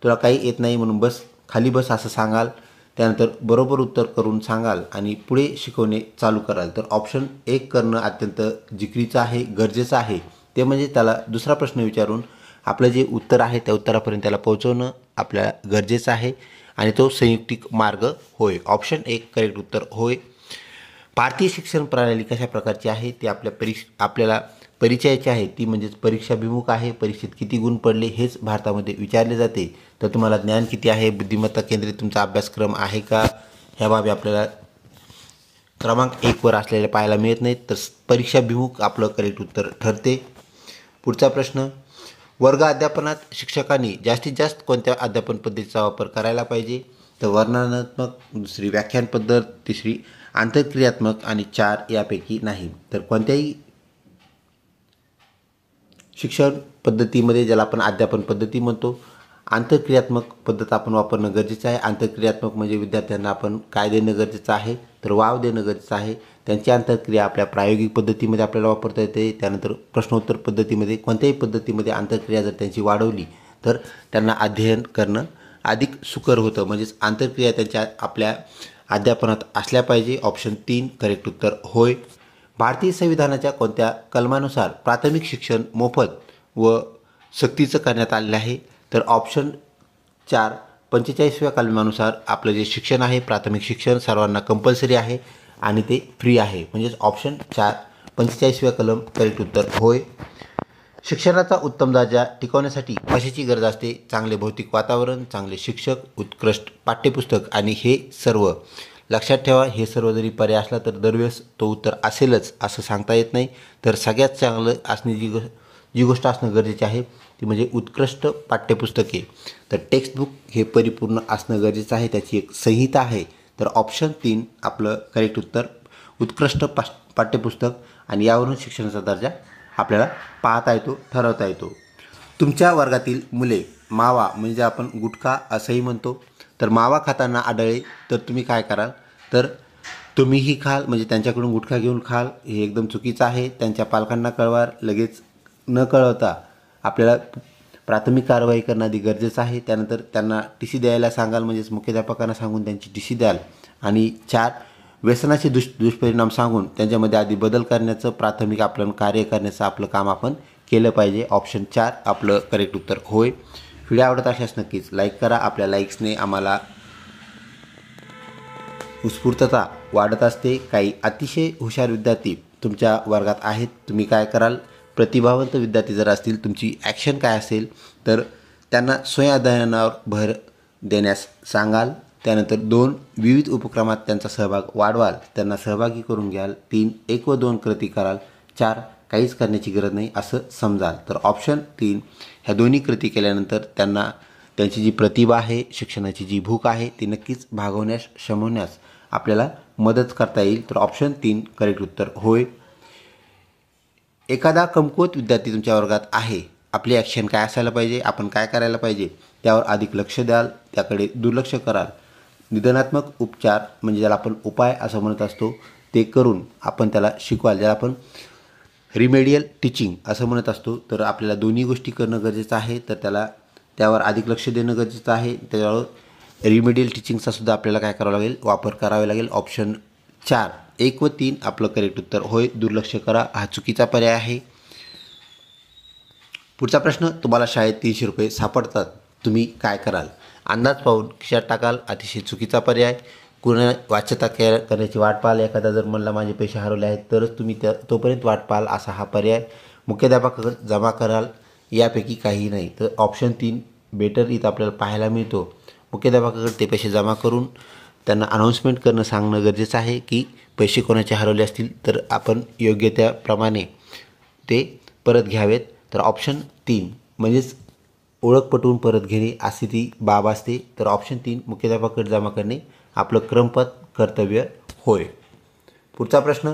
[SPEAKER 1] तुला काही येत नाही म्हणून खाली बस असं सांगाल. त्यानंतर बरोबर उत्तर करून सांगाल आणि पुढे शिकवणे चालू कराल. तर ऑप्शन 1 करणं अत्यंत जिकिरीचं आहे, गरजेचं आहे. ते म्हणजे त्याला दुसरा प्रश्न विचारून आपलं जे उत्तर आहे त्या उत्तरापर्यंत त्याला पोहोचवणं आपल्याला गरजेचं आहे आणि तो संयुक्तिक मार्ग होय. ऑप्शन 1 करेक्ट उत्तर होय. भारतीय शिक्षण प्रणाली कशा प्रकारची आहे ते आपल्याला परिचयाची आहे. ती म्हणजेच परीक्षाभिमुख आहे. परीक्षेत किती गुण पडले हेच भारतामध्ये विचारले जाते. तर तुम्हाला ज्ञान किती आहे, बुद्धिमत्ता केंद्रित तुमचा अभ्यासक्रम आहे का, ह्या बाबी आपल्याला क्रमांक 1 वर असलेले पाहायला मिळत नाहीत, तर परीक्षाभिमुख आपलं करेक्ट उत्तर ठरते. पुढचा प्रश्न, वर्ग अध्यापनात शिक्षकांनी जास्तीत जास्त कोणत्या अध्यापन पद्धतीचा वापर करायला पाहिजे? तर वर्णनात्मक, दुसरी व्याख्यान पद्धत, तिसरी आंतरक्रियात्मक आणि 4 यापैकी नाही. तर कोणत्याही शिक्षण पद्धतीमध्ये, ज्याला आपण अध्यापन पद्धती म्हणतो, आंतरक्रियात्मक पद्धत आपण वापरणं गरजेचं आहे. आंतरक्रियात्मक म्हणजे विद्यार्थ्यांना आपण काय देणं गरजेचं आहे, तर वाव देणं गरजेचं आहे. त्यांची आंतरक्रिया आपल्या प्रायोगिक पद्धतीमध्ये आपल्याला वापरता येते. त्यानंतर प्रश्नोत्तर पद्धतीमध्ये, कोणत्याही पद्धतीमध्ये आंतरक्रिया जर त्यांची वाढवली तर त्यांना अध्ययन करणं अधिक सुकर होतं. म्हणजेच आंतरक्रिया त्यांच्या आपल्या अध्यापनात असल्या पाहिजे. ऑप्शन 3 करेक्ट उत्तर होय. भारतीय संविधानाच्या कोणत्या कलमानुसार प्राथमिक शिक्षण मोफत व सक्तीचं करण्यात आलेलं आहे? तर ऑप्शन 4 45व्या कलमानुसार आपलं जे शिक्षण आहे, प्राथमिक शिक्षण सर्वांना कंपल्सरी आहे आणि ते फ्री आहे. म्हणजेच ऑप्शन 4 45व्या कलम करेक्ट उत्तर होय. शिक्षणाचा उत्तम दर्जा टिकवण्यासाठी कशाची गरज असते? चांगले भौतिक वातावरण, चांगले शिक्षक, उत्कृष्ट पाठ्यपुस्तक आणि हे सर्व. लक्षात ठेवा, हे सर्व जरी पर्याय असला तर दरवेळेस तो उत्तर असेलच असं सांगता येत नाही. तर सगळ्यात चांगलं असणे जी गोष्ट असणं गरजेची आहे ती म्हणजे उत्कृष्ट पाठ्यपुस्तके. तर टेक्स्टबुक हे परिपूर्ण असणं गरजेचं आहे, त्याची एक संहिता आहे. तर ऑप्शन 3 आपलं करेक्ट उत्तर उत्कृष्ट पाठ्यपुस्तक, आणि यावरून शिक्षणाचा दर्जा आपल्याला पाहता येतो, ठरवता येतो. तुमच्या वर्गातील मुले मावा म्हणजे आपण गुटखा असंही म्हणतो, तर मावा खाताना आढळले तर तुम्ही काय कराल? तर तुम्हीही खाल, म्हणजे त्यांच्याकडून गुटखा घेऊन खाल, हे एकदम चुकीचं आहे. त्यांच्या पालकांना कळवाल, लगेच न कळवता आपल्याला प्राथमिक कारवाई करणं आधी गरजेचं आहे. त्यानंतर त्यांना टीसी द्यायला सांगाल, म्हणजेच मुख्याध्यापकांना सांगून त्यांची टीसी द्याल. आणि 4 व्यसनाचे दुष्परिणाम सांगून त्यांच्यामध्ये आधी बदल करण्याचं, प्राथमिक आपलं कार्य करण्याचं आपलं काम आपण केलं पाहिजे. ऑप्शन 4 आपलं करेक्ट उत्तर होय. व्हिडिओ आवडत असल्यास नक्कीच लाईक करा. आपल्या लाईक्सने आम्हाला उत्स्फूर्तता वाढत असते. काही अतिशय हुशार विद्यार्थी तुमच्या वर्गात आहेत. तुम्ही काय कराल? प्रतिभावंत विद्यार्थी जर असतील, तुमची ॲक्शन काय असेल तर त्यांना स्वयंअध्ययनावर भर देण्यास सांगाल. त्यानंतर 2 विविध उपक्रमात त्यांचा सहभाग वाढवाल, त्यांना सहभागी करून घ्याल. 3 1 व 2 कृती कराल. 4 काहीच करण्याची गरज नाही असं समजाल. तर ऑप्शन 3 ह्या दोन्ही कृती केल्यानंतर त्यांना त्यांची जी प्रतिभा आहे, शिक्षणाची जी भूक आहे ती नक्कीच भागवण्यास, शमवण्यास आपल्याला मदत करता येईल. तर ऑप्शन 3 करेक्ट उत्तर होय. एखादा कमकुवत विद्यार्थी तुमच्या वर्गात आहे, आपली ॲक्शन काय असायला पाहिजे, आपण काय करायला पाहिजे, त्यावर अधिक लक्ष द्याल, त्याकडे दुर्लक्ष कराल. निदानात्मक उपचार म्हणजे ज्याला आपण उपाय असं म्हणत असतो ते करून आपण त्याला शिकवाल, ज्याला आपण रिमेडियल टीचिंग असं म्हणत असतो. तर आपल्याला दोन्ही गोष्टी करणं गरजेचं आहे. तर त्यावर अधिक लक्ष देणं गरजेचं आहे. त्याच्यावर रिमेडियल टीचिंगचा सुद्धा आपल्याला काय करावं लागेल, वापर करावा लागेल. ऑप्शन 4 1 व 3 आपलं करेक्ट उत्तर होय. दुर्लक्ष करा हा चुकीचा पर्याय आहे. पुढचा प्रश्न, तुम्हाला शाळेत 300 रुपये सापडतात, तुम्ही काय कराल? अंदाज पाहून खिशात टाकाल, अतिशय चुकीचा पर्याय. कुणा वाच्यता करण्याची वाट पाहाल, एखादा जर म्हणला माझे पैसे हरवले आहेत तरच तुम्ही तोपर्यंत वाट पाहाल, असा हा पर्याय. मुख्याध्यापकाकडे जमा कराल, यापैकी काहीही नाही. तर ऑप्शन 3 बेटर इथं आपल्याला पाहायला मिळतो. मुख्याध्यापकाकडे ते पैसे जमा करून त्यांना अनाऊन्समेंट करणं, सांगणं गरजेचं आहे की पैसे कोणाचे हरवले असतील तर आपण योग्य त्याप्रमाणे ते परत घ्यावेत. तर ऑप्शन 3 म्हणजेच ओळख पटवून परत घेणे अशी ती बाब असते. तर ऑप्शन 3 मुख्याध्यापकाकडे जमा करणे आपलं क्रमबद्ध कर्तव्य होय. पुढचा प्रश्न,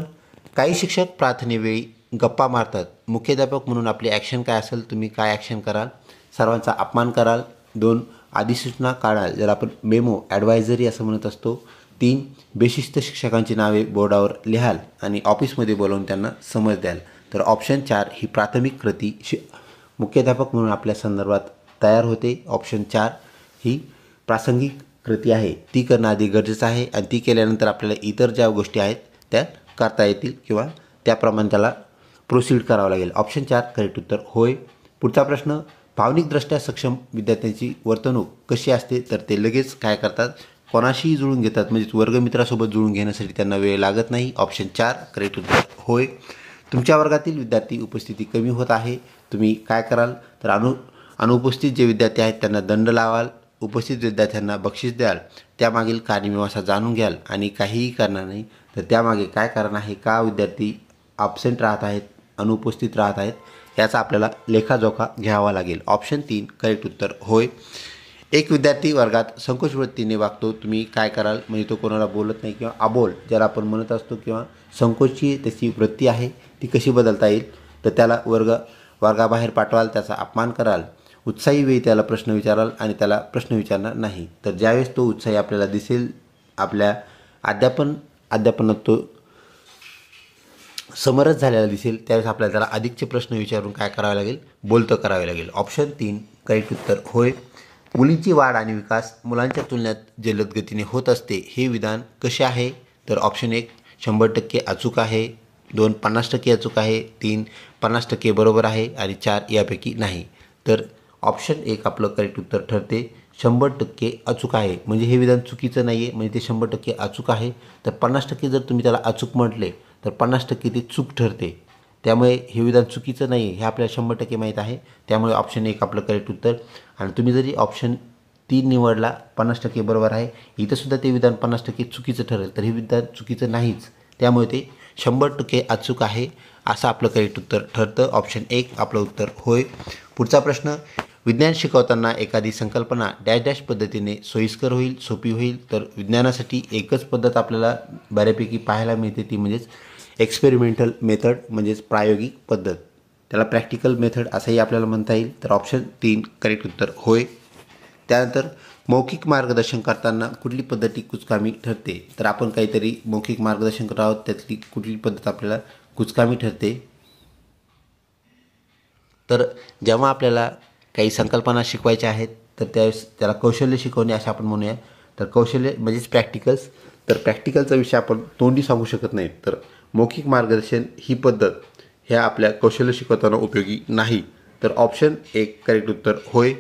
[SPEAKER 1] काही शिक्षक प्रार्थनेवेळी गप्पा मारतात, मुख्याध्यापक म्हणून आपली ॲक्शन काय असेल, तुम्ही काय ॲक्शन कराल? सर्वांचा अपमान कराल. 2 अधिसूचना काढाल, ज्याला आपण मेमो ॲडवायझरी असं म्हणत असतो. 3 बेशिस्त शिक्षकांची नावे बोर्डावर लिहाल आणि ऑफिसमध्ये बोलावून त्यांना समज द्याल. तर ऑप्शन 4 ही प्राथमिक कृती मुख्याध्यापक म्हणून आपल्या संदर्भात तयार होते. ऑप्शन 4 ही प्रासंगिक कृती आहे, ती करणं आधी गरजेचं आहे आणि ती केल्यानंतर आपल्याला इतर ज्या गोष्टी आहेत त्या करता येतील किंवा त्याप्रमाणे त्याला प्रोसीड करावं लागेल. ऑप्शन 4 करेक्ट उत्तर होय. पुढचा प्रश्न, भावनिकदृष्ट्या सक्षम विद्यार्थ्यांची वर्तणूक कशी असते? तर ते लगेच काय करतात, कोणाशीही जुळून घेतात, म्हणजेच वर्गमित्रासोबत जुळून घेण्यासाठी त्यांना वेळ लागत नाही. ऑप्शन 4 करेक्ट उत्तर होय. तुमच्या वर्गातील विद्यार्थी उपस्थिती कमी होत आहे, तुम्ही काय कराल? तर अनुपस्थित जे विद्यार्थी आहेत त्यांना दंड लावाल, उपस्थित विद्यार्थ्यांना बक्षीस द्याल, त्यामागील कारणमीमांसा जाणून घ्याल आणि काहीही करणार नाही तर त्यामागे काय कारण आहे, का विद्यार्थी ॲब्सेंट राहत आहेत, अनुपस्थित राहत आहेत, याचा आपल्याला लेखाजोखा घ्यावा लागेल. ऑप्शन 3 करेक्ट उत्तर होय. एक विद्यार्थी वर्गात संकोच वृत्तीने वागतो, तुम्ही काय कराल? म्हणजे तो कोणाला बोलत नाही किंवा अबोल ज्याला आपण म्हणत असतो किंवा संकोची त्याची वृत्ती आहे ती कशी बदलता येईल? तर त्याला वर्गाबाहेर पाठवाल, त्याचा अपमान कराल, उत्साही वेळी त्याला प्रश्न विचाराल आणि त्याला प्रश्न विचारणार नाही. तर ज्यावेळेस तो उत्साही आपल्याला दिसेल, आपल्या अध्यापनात तो समरस झालेला दिसेल, त्यावेळेस आपल्याला त्याला अधिकचे प्रश्न विचारून काय करावे लागेल? बोलतं करावे लागेल. ऑप्शन 3 करेक्ट उत्तर होय. मुलींची वाढ आणि विकास मुलांच्या तुलनेत जलद गतीने होत असते, हे विधान कसे आहे? तर ऑप्शन 1 100% अचूक आहे, 2 50% अचूक आहे, 3 50% बरोबर आहे आणि 4 यापैकी नाही. तर ऑप्शन 1 आपलं करेक्ट उत्तर ठरते. 100% अचूक आहे, म्हणजे हे विधान चुकीचं नाही आहे, म्हणजे ते 100% अचूक आहे. तर 50% जर तुम्ही त्याला अचूक म्हटले तर 50% ते चूक ठरते. त्यामुळे हे विधान चुकीचं नाही आहे हे आपल्याला 100% माहीत आहे. त्यामुळे ऑप्शन 1 आपलं करेक्ट उत्तर. आणि तुम्ही जरी ऑप्शन 3 निवडला 50% बरोबर आहे, इथंसुद्धा ते विधान 50% चुकीचं ठरेल, तर हे विधान चुकीचं नाहीच. त्यामुळे ते 100% अचूक आहे असं आपलं करेक्ट उत्तर ठरतं. ऑप्शन 1 आपलं उत्तर होय. पुढचा प्रश्न, विज्ञान शिकवताना एखादी संकल्पना डॅश डॅश पद्धतीने सोयीस्कर होईल, सोपी होईल. तर विज्ञानासाठी एकच पद्धत आपल्याला बऱ्यापैकी पाहायला मिळते, ती म्हणजेच एक्सपेरिमेंटल मेथड, म्हणजेच प्रायोगिक पद्धत. त्याला प्रॅक्टिकल मेथड असंही आपल्याला म्हणता येईल. तर ऑप्शन 3 करेक्ट उत्तर होय. त्यानंतर मौखिक मार्गदर्शन करताना कुठली पद्धती कुचकामी ठरते? तर आपण काहीतरी मौखिक मार्गदर्शन करत आहोत, त्यातली कुठली पद्धत आपल्याला कुचकामी ठरते? तर जेव्हा आपल्याला काही संकल्पना शिकवायच्या आहेत तर त्यावेळेस त्याला कौशल्य शिकवणे असं आपण म्हणूया. तर कौशल्य म्हणजेच प्रॅक्टिकल्स. तर प्रॅक्टिकलचा विषय आपण तोंडी सांगू शकत नाही. तर मौखिक मार्गदर्शन ही पद्धत ह्या आपल्या कौशल्य शिकवताना उपयोगी नाही. तर ऑप्शन 1 करेक्ट उत्तर होय.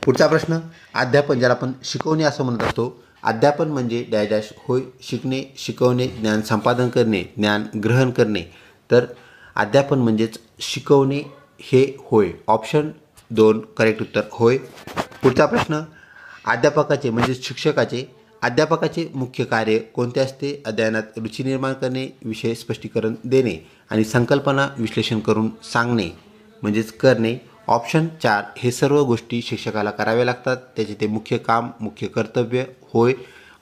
[SPEAKER 1] पुढचा प्रश्न, अध्यापन ज्याला आपण शिकवणे असं म्हणत असतो, अध्यापन म्हणजे डॅश डॅश होय. शिकणे, शिकवणे, ज्ञान संपादन करणे, ज्ञान ग्रहण करणे. तर अध्यापन म्हणजेच शिकवणे हे होय. ऑप्शन 2 करेक्ट उत्तर होय. पुढचा प्रश्न, अध्यापकाचे मुख्य कार्य कोणते असते? अध्ययनात रुची निर्माण करणे, विषय स्पष्टीकरण देणे आणि संकल्पना विश्लेषण करून सांगणे म्हणजेच करणे. ऑप्शन 4 हे सर्व गोष्टी शिक्षकाला कराव्या लागतात, त्याचे ते मुख्य काम, मुख्य कर्तव्य होय.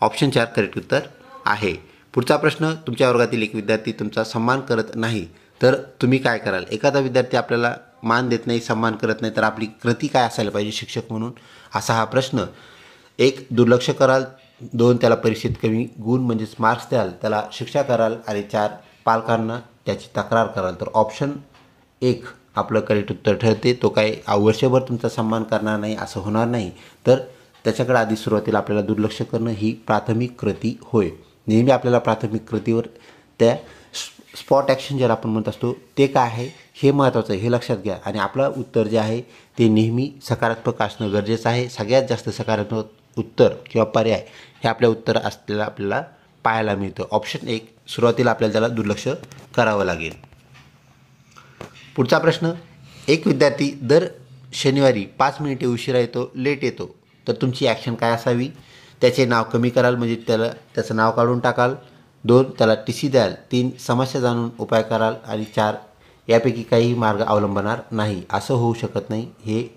[SPEAKER 1] ऑप्शन 4 करेक्ट उत्तर आहे. पुढचा प्रश्न, तुमच्या वर्गातील एक विद्यार्थी तुमचा सन्मान करत नाही, तर तुम्ही काय कराल? एखादा विद्यार्थी आपल्याला मान देत नाही, सन्मान करत नाही, तर आपली कृती काय असायला पाहिजे शिक्षक म्हणून, असा हा प्रश्न. 1 दुर्लक्ष कराल, 2 त्याला परीक्षेत कमी गुण म्हणजेच मार्क्स द्याल, त्याला शिक्षा कराल आणि 4 पालकांना त्याची तक्रार कराल. तर ऑप्शन 1 आपलं करेक्ट उत्तर ठरते. तो काही वर्षभर तुमचा सन्मान करणार नाही असं होणार नाही, तर त्याच्याकडे आधी सुरुवातीला आपल्याला दुर्लक्ष करणं ही प्राथमिक कृती होय. नेहमी आपल्याला प्राथमिक कृतीवर त्या स्पॉट ॲक्शन ज्याला आपण म्हणत असतो ते काय आहे हे महत्त्वाचं आहे, हे लक्षात घ्या. आणि आपलं उत्तर जे आहे ते नेहमी सकारात्मक असणं गरजेचं आहे. सगळ्यात जास्त सकारात्मक उत्तर किंवा पर्याय हे आपल्या उत्तर असलेलं आपल्याला पाहायला मिळतं. ऑप्शन 1 सुरुवातीला आपल्याला त्याला दुर्लक्ष करावं लागेल. पुढचा प्रश्न, एक विद्यार्थी दर शनिवारी 5 मिनिटे उशिरा येतो, लेट येतो, तर तुमची ॲक्शन काय असावी? त्याचे नाव कमी कराल, म्हणजे त्याचं नाव काढून टाकाल. 2 त्याला TC द्याल. 3 समस्या जाणून उपाय कराल आणि 4 यापैकी काही मार्ग अवलंबणार नाही. असं होऊ शकत नाही, हे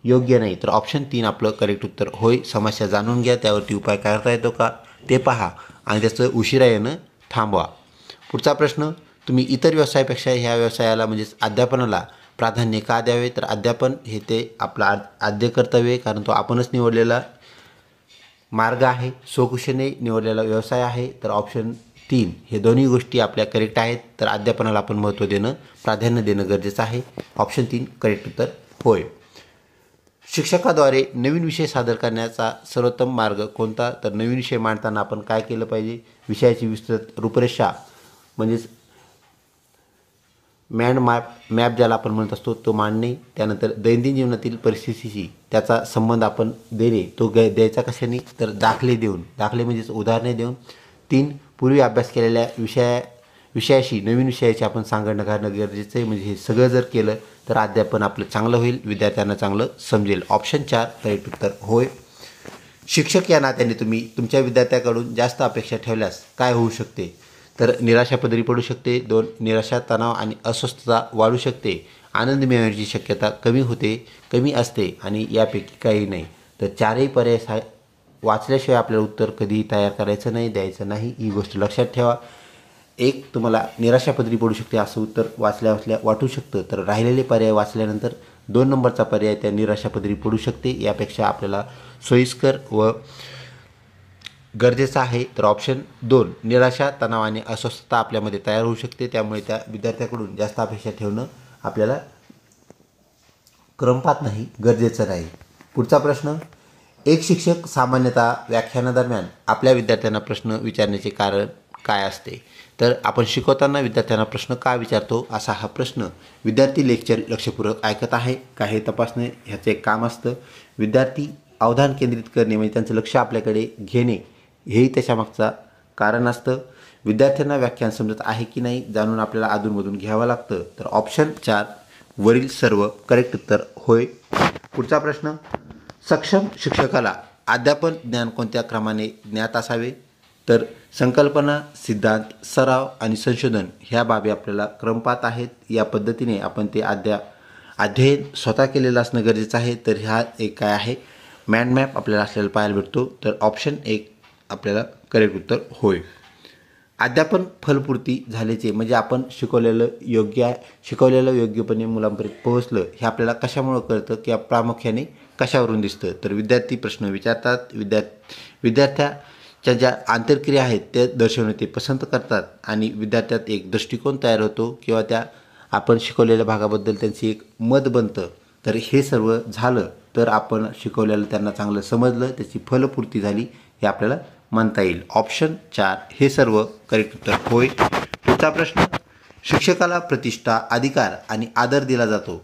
[SPEAKER 1] योग्य नाही. तर ऑप्शन 3 आपलं करेक्ट उत्तर होय. समस्या जाणून घ्या, त्यावरती उपाय करता येतो का ते पहा आणि त्याचं उशिरा येणं थांबवा. पुढचा प्रश्न, तुम्ही इतर व्यवसायापेक्षा ह्या व्यवसायाला म्हणजेच अध्यापनाला प्राधान्य का द्यावे? तर अध्यापन हे ते आपलं आद्य कर्तव्य आहे, कारण तो आपणच निवडलेला मार्ग आहे, स्वकुशीने निवडलेला व्यवसाय आहे. तर ऑप्शन 3 हे दोन्ही गोष्टी आपल्या करेक्ट आहेत. तर अध्यापनाला आपण महत्त्व देणं, प्राधान्य देणं गरजेचं आहे. ऑप्शन 3 करेक्ट उत्तर होय. शिक्षकाद्वारे नवीन विषय सादर करण्याचा सर्वोत्तम मार्ग कोणता? तर नवीन विषय मांडताना आपण काय केलं पाहिजे? विषयाची विस्तृत रूपरेषा म्हणजेच मॅप ज्याला आपण म्हणत असतो तो मांडणे. त्यानंतर दैनंदिन जीवनातील परिस्थितीशी त्याचा संबंध आपण देणे. तो द्यायचा कशाने? तर दाखले देऊन, दाखले म्हणजेच उदाहरणे देऊन. 3 पूर्वी अभ्यास केलेल्या विषयाशी नवीन विषयाची आपण सांगड घालणं गरजेचं आहे. म्हणजे हे सगळं जर केलं तर अध्यापन आपलं चांगलं होईल, विद्यार्थ्यांना चांगलं समजेल. ऑप्शन 4 करेक्ट उत्तर होय. शिक्षक या नात्याने तुम्ही तुमच्या विद्यार्थ्याकडून जास्त अपेक्षा ठेवल्यास काय होऊ शकते? तर निराशा पदरी पडू शकते. 2. निराशा, तणाव आणि अस्वस्थता वाढू शकते. आनंद मिळवण्याची शक्यता कमी असते आणि यापैकी काही नाही. तर 4ही पर्याय वाचल्याशिवाय आपल्याला उत्तर कधीही तयार करायचं नाही, द्यायचं नाही. ही गोष्ट लक्षात ठेवा. एक तुम्हाला निराशा पदरी पडू शकते असं उत्तर वाचल्या वाटू शकतं. तर राहिलेले पर्याय वाचल्यानंतर 2 नंबरचा पर्याय त्या निराशा पदरी पडू शकते. यापेक्षा आपल्याला सोयीस्कर व गरजेचं आहे तर ऑप्शन 2 निराशा, तणाव आणि अस्वस्थता आपल्यामध्ये तयार होऊ शकते. त्यामुळे त्या विद्यार्थ्याकडून जास्त अपेक्षा ठेवणं आपल्याला क्रमपात नाही, गरजेचं नाही. पुढचा प्रश्न. एक शिक्षक सामान्यतः व्याख्यानादरम्यान आपल्या विद्यार्थ्यांना प्रश्न विचारण्याचे कारण काय असते? तर आपण शिकवताना विद्यार्थ्यांना प्रश्न का विचारतो असा हा प्रश्न. विद्यार्थी लेक्चर लक्षपूर्वक ऐकत आहे का हे तपासणे ह्याचं एक काम असतं. विद्यार्थी अवधान केंद्रित करणे म्हणजे त्यांचं लक्ष आपल्याकडे घेणे हेही त्याच्यामागचा कारण असतं. विद्यार्थ्यांना व्याख्यान समजत आहे की नाही जाणून आपल्याला अधूनमधून घ्यावं लागतं. तर ऑप्शन 4 वरील सर्व करेक्ट उत्तर होय. पुढचा प्रश्न. सक्षम शिक्षकाला अध्यापन ज्ञान कोणत्या क्रमाने ज्ञात असावे? तर संकल्पना, सिद्धांत, सराव आणि संशोधन ह्या बाबी आपल्याला क्रमपात आहेत. या पद्धतीने आपण ते अध्ययन स्वतः केलेलं असणं गरजेचं आहे. तर ह्या एक काय आहे मॅन मॅप आपल्याला असलेला पाहायला भेटतो. तर ऑप्शन 1 आपल्याला करेक्ट उत्तर होय. अध्यापन फलपूर्ती झाल्याचे म्हणजे आपण शिकवलेलं योग्यपणे मुलांपर्यंत पोहोचलं हे आपल्याला कशामुळं कळतं किंवा प्रामुख्याने कशावरून दिसतं? तर विद्यार्थी प्रश्न विचारतात, विद्यार्थ्याच्या ज्या आंतरक्रिया आहेत ते दर्शवणे ते पसंत करतात आणि विद्यार्थ्यात एक दृष्टिकोन तयार होतो किंवा त्या आपण शिकवलेल्या भागाबद्दल त्यांची एक मत बनतं. तर हे सर्व झालं तर आपण शिकवलेलं त्यांना चांगलं समजलं, त्याची फलपूर्ती झाली हे आपल्याला म्हणता येईल. ऑप्शन 4 हे सर्व करेक्ट उत्तर होय. पुढचा प्रश्न. शिक्षकाला प्रतिष्ठा, अधिकार आणि आदर दिला जातो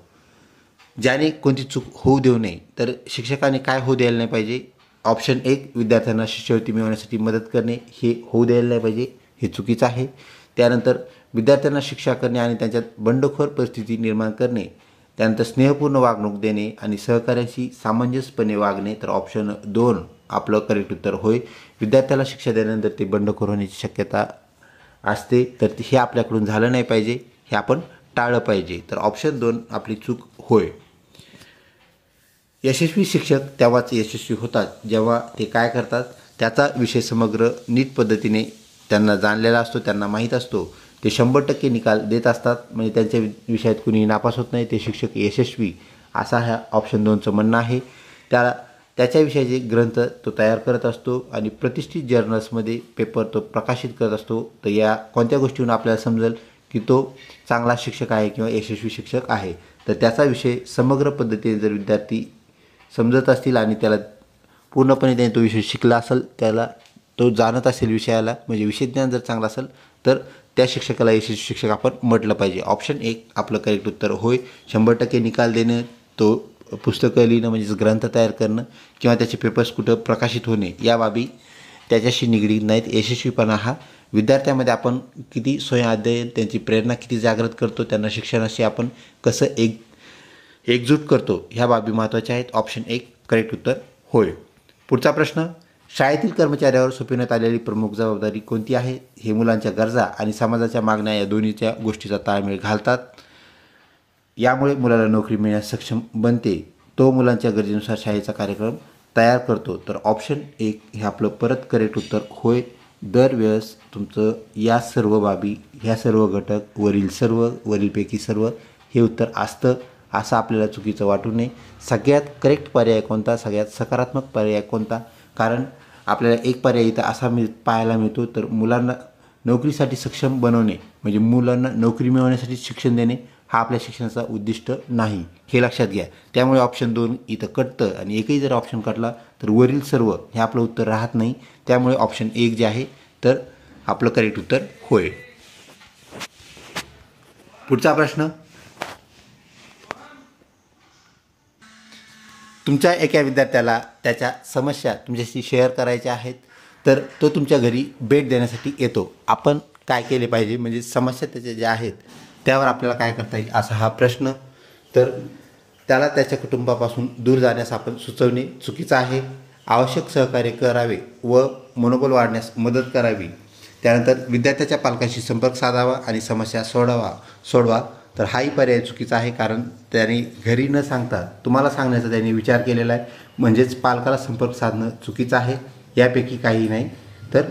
[SPEAKER 1] ज्याने कोणती चूक होऊ देऊ नये. तर शिक्षकाने काय होऊ द्यायला नाही पाहिजे? ऑप्शन 1 विद्यार्थ्यांना शिष्यवृत्ती मिळवण्यासाठी मदत करणे हे होऊ द्यायला नाही पाहिजे, हे चुकीचं आहे. त्यानंतर विद्यार्थ्यांना शिक्षा करणे आणि त्यांच्यात बंडखोर परिस्थिती निर्माण करणे. त्यानंतर स्नेहपूर्ण वागणूक देणे आणि सहकार्याशी सामंजस्यपणे वागणे. तर ऑप्शन 2 आपलं करेक्ट उत्तर होय. विद्यार्थ्याला शिक्षा दिल्यानंतर ते बंडखोर होण्याची शक्यता असते तर हे आपल्याकडून झालं नाही पाहिजे, हे आपण टाळलं पाहिजे. तर ऑप्शन 2 आपली चूक होय. यशस्वी शिक्षक तेव्हाच यशस्वी होतात जेव्हा ते काय करतात त्याचा विषय समग्र नीट पद्धतीने त्यांना जाणलेला असतो, त्यांना माहीत असतो. ते 100% निकाल देत असतात म्हणजे त्यांच्या विषयात कुणी नापास होत नाही, ते शिक्षक यशस्वी असा ह्या ऑप्शन 2चं म्हणणं आहे. त्याच्याविषयीचे ग्रंथ तो तयार करत असतो आणि प्रतिष्ठित जर्नल्समध्ये पेपर तो प्रकाशित करत असतो. तर या कोणत्या गोष्टीवरून आपल्याला समजेल की तो चांगला शिक्षक आहे किंवा यशस्वी शिक्षक आहे? तर त्याचा विषय समग्र पद्धतीने जर विद्यार्थी समजत असतील आणि त्याला पूर्णपणे त्याने तो विषय शिकला असेल, त्याला तो जाणत असेल विषयाला म्हणजे विषयज्ञान जर चांगलं असेल तर त्या शिक्षकाला यशस्वी शिक्षक आपण म्हटलं पाहिजे. ऑप्शन 1 आपलं करेक्ट उत्तर होय. 100% निकाल देणं, तो पुस्तकं लिहिणं म्हणजेच ग्रंथ तयार करणं किंवा त्याचे पेपर्स कुठं प्रकाशित होणे या बाबी त्याच्याशी निगडीत नाहीत. यशस्वीपणा हा विद्यार्थ्यामध्ये आपण किती स्वयंअध्ययन, त्यांची प्रेरणा किती जागृत करतो, त्यांना शिक्षणाशी आपण कसं एकजूट करतो ह्या बाबी महत्त्वाच्या आहेत. ऑप्शन 1 करेक्ट उत्तर होय. पुढचा प्रश्न. शाळेतील कर्मचाऱ्यावर सोपविण्यात आलेली प्रमुख जबाबदारी कोणती आहे? हे मुलांच्या गरजा आणि समाजाच्या मागण्या या दोन्हीच्या गोष्टीचा ताळमेळ घालतात. यामुळे मुलाला नोकरी मिळण्यास सक्षम बनते. तो मुलांच्या गरजेनुसार शाळेचा कार्यक्रम तयार करतो. तर ऑप्शन 1 हे आपलं परत करेक्ट उत्तर होय. दरवेळेस तुमचं या सर्व बाबी, ह्या सर्व घटक, वरीलपैकी सर्व हे उत्तर असतं असं आपल्याला चुकीचं वाटू नये. सगळ्यात करेक्ट पर्याय कोणता, सगळ्यात सकारात्मक पर्याय कोणता? कारण आपल्याला एक पर्याय इथं असा पाहायला मिळतो तर मुलांना नोकरीसाठी सक्षम बनवणे म्हणजे मुलांना नोकरी मिळवण्यासाठी शिक्षण देणे हा आपल्या शिक्षणाचा उद्दिष्ट नाही, हे लक्षात घ्या. त्यामुळे ऑप्शन 2 इथं कटतं आणि एकही जर ऑप्शन कटला तर वरील सर्व हे आपलं उत्तर राहत नाही. त्यामुळे ऑप्शन 1 जे आहे तर आपलं करेक्ट उत्तर होय. पुढचा प्रश्न. तुमच्या एका विद्यार्थ्याला त्याच्या समस्या तुमच्याशी शेअर करायच्या आहेत तर तो तुमच्या घरी भेट देण्यासाठी येतो. आपण काय केले पाहिजे म्हणजे समस्या त्याच्या ज्या आहेत त्यावर आपल्याला काय करता येईल असा हा प्रश्न. तर त्याला त्याच्या कुटुंबापासून दूर जाण्यास आपण सुचवणे चुकीचं आहे. आवश्यक सहकार्य करावे व मनोबल वाढण्यास मदत करावी. त्यानंतर विद्यार्थ्याच्या पालकांशी संपर्क साधावा आणि समस्या सोडवा. तर हाही पर्याय चुकीचा आहे, कारण त्यांनी घरी न सांगता तुम्हाला सांगण्याचा त्यांनी विचार केलेला आहे, म्हणजेच पालकाला संपर्क साधणं चुकीचं आहे. यापैकी काही नाही. तर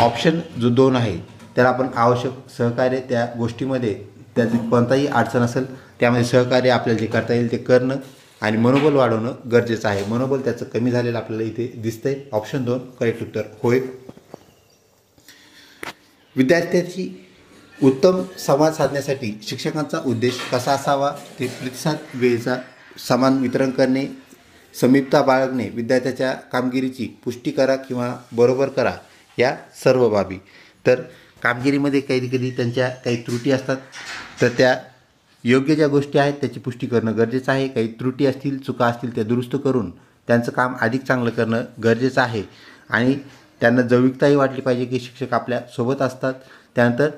[SPEAKER 1] ऑप्शन जो 2 आहे त्याला आपण आवश्यक सहकार्य, त्या गोष्टीमध्ये त्याची कोणताही अडचण असेल त्यामध्ये सहकार्य आपल्याला जे करता येईल ते करणं आणि मनोबल वाढवणं गरजेचं आहे. मनोबल त्याचं कमी झालेलं आपल्याला इथे दिसतंय. ऑप्शन 2 करेक्ट उत्तर होय. विद्यार्थ्याची उत्तम संवाद साधण्यासाठी शिक्षकांचा उद्देश कसा असावा? ते प्रतिसाद वेळेचा समान वितरण करणे, समीपता बाळगणे, विद्यार्थ्याच्या कामगिरीची पुष्टी करा किंवा बरोबर करा, या सर्व बाबी. तर कामगिरीमध्ये कधी त्यांच्या काही त्रुटी असतात, तर त्या योग्य ज्या गोष्टी आहेत त्याची पुष्टी करणं गरजेचं आहे. काही त्रुटी असतील, चुका असतील त्या दुरुस्त करून त्यांचं काम अधिक चांगलं करणं गरजेचं आहे. आणि त्यांना जवळीकताही वाटली पाहिजे की शिक्षक आपल्या सोबत असतात. त्यानंतर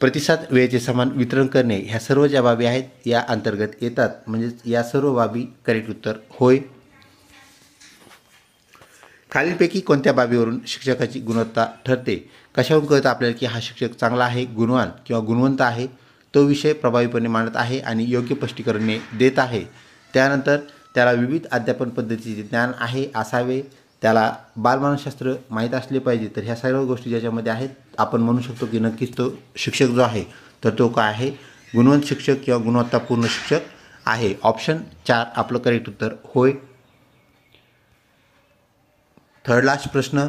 [SPEAKER 1] प्रतिसाद वेळेचे समान वितरण करणे, ह्या सर्व ज्या बाबी आहेत या अंतर्गत येतात. म्हणजेच या सर्व बाबी करेक्ट उत्तर होय. खालीलपैकी कोणत्या बाबीवरून शिक्षकाची गुणवत्ता ठरते? कशावरून कळतं आपल्याला की हा शिक्षक चांगला आहे, गुणवान किंवा गुणवंत आहे? तो विषय प्रभावीपणे मांडत आहे आणि योग्य स्पष्टीकरणे देत आहे. त्यानंतर त्याला विविध अध्यापन पद्धतीचे ज्ञान असावे. त्याला बालमानसशास्त्र माहीत असले पाहिजे. तर ह्या सर्व गोष्टी ज्याच्यामध्ये आहेत आपण म्हणू शकतो की नक्कीच तो शिक्षक जो आहे तर तो काय आहे? गुणवंत शिक्षक किंवा गुणवत्तापूर्ण शिक्षक आहे. ऑप्शन 4 आपलं करेक्ट उत्तर होय. थर्ड लास्ट प्रश्न.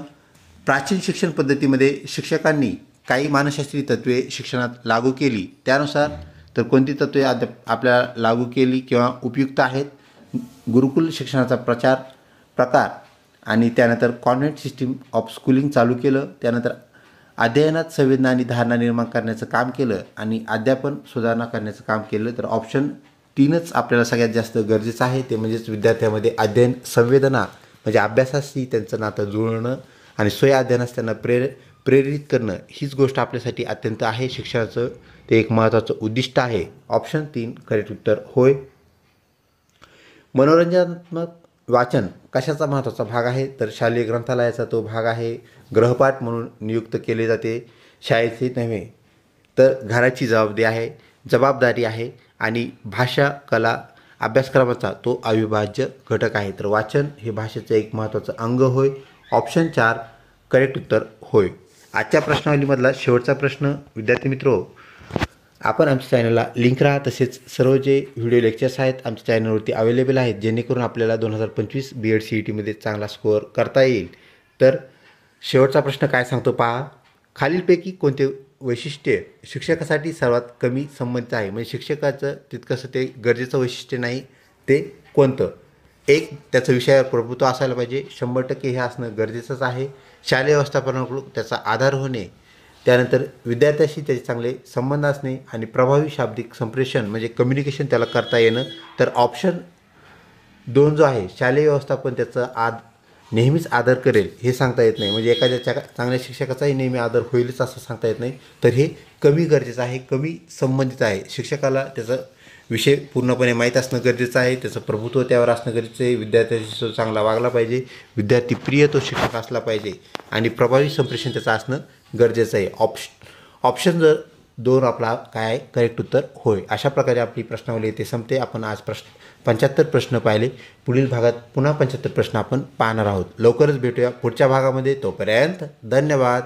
[SPEAKER 1] प्राचीन शिक्षण पद्धतीमध्ये शिक्षकांनी काही मानसशास्त्रीय तत्त्वे शिक्षणात लागू केली, त्यानुसार तर कोणती तत्त्वे आपल्याला लागू केली किंवा उपयुक्त आहेत? गुरुकुल शिक्षणाचा प्रकार आणि त्यानंतर कॉन्व्हेंट सिस्टीम ऑफ स्कूलिंग चालू केलं. त्यानंतर अध्ययनात संवेदना आणि धारणा निर्माण करण्याचं काम केलं आणि अध्यापन सुधारणा करण्याचं काम केलं. तर ऑप्शन 3च आपल्याला सगळ्यात जास्त गरजेचं आहे. ते म्हणजेच विद्यार्थ्यामध्ये अध्ययन संवेदना म्हणजे अभ्यासाशी त्यांचं नातं जुळणं आणि स्वय अध्ययनास त्यांना प्रेरित करणं, हीच गोष्ट आपल्यासाठी अत्यंत आहे. शिक्षणाचं ते एक महत्त्वाचं उद्दिष्ट आहे. ऑप्शन 3 करेक्ट उत्तर होय. मनोरंजनात्मक वाचन कशाचा महत्त्वाचा भाग आहे? तर शालेय ग्रंथालयाचा तो भाग आहे. गृहपाठ म्हणून नियुक्त केले जाते. शाळेचे नव्हे तर घराची जबाबदारी आहे आणि भाषा कला अभ्यासक्रमाचा तो अविभाज्य घटक आहे. तर वाचन हे भाषेचं एक महत्त्वाचं अंग होय. ऑप्शन 4 करेक्ट उत्तर होय. आजच्या प्रश्नावलीमधला शेवटचा प्रश्न. विद्यार्थी मित्रो, आपण आमच्या चॅनलला लिंक राहा, तसेच सर्व जे व्हिडिओ लेक्चर्स आहेत आमच्या चॅनलवरती अवेलेबल आहेत, जेणेकरून आपल्याला 2025 B.Ed CETमध्ये चांगला स्कोअर करता येईल. तर शेवटचा प्रश्न काय सांगतो पहा. खालीलपैकी कोणते वैशिष्ट्य शिक्षकासाठी सर्वात कमी संबंधित आहे? म्हणजे शिक्षकाचं तितकंसं ते गरजेचं वैशिष्ट्य नाही, ते कोणतं? 1, त्याचं विषयावर प्रभुत्व असायला पाहिजे. 100% हे असणं गरजेचंच आहे. शालेय व्यवस्थापनाकडून त्याचा आधार होणे, त्यानंतर विद्यार्थ्याशी त्याचे चांगले संबंध असणे आणि प्रभावी शाब्दिक संप्रेषण म्हणजे कम्युनिकेशन त्याला करता येणं. तर ऑप्शन 2 जो आहे, शालेय व्यवस्थापन त्याचं नेहमीच आदर करेल हे सांगता येत नाही. म्हणजे एखाद्या चांगल्या शिक्षकाचाही नेहमी आदर होईलच असं सांगता येत नाही. तर हे कमी गरजेचं आहे, कमी संबंधित आहे. शिक्षकाला त्याचा विषय पूर्णपणे माहीत असणं गरजेचं आहे, त्याचं प्रभुत्व त्यावर असणं गरजेचं आहे. विद्यार्थ्याशी तो चांगला वागला पाहिजे, विद्यार्थी प्रिय तो शिक्षक असला पाहिजे आणि प्रभावी संप्रेषण त्याचं असणं गरजेचं आहे. ऑप्शन 2 आपला काय आहे? करेक्ट उत्तर होय. अशा प्रकारे आपली प्रश्नावली येथे संपते. आपण आज 75 प्रश्न पाहिले. पुढील भागात पुन्हा 75 प्रश्न आपण पाहणार आहोत. लवकरच भेटूया पुढच्या भागामध्ये. तोपर्यंत धन्यवाद.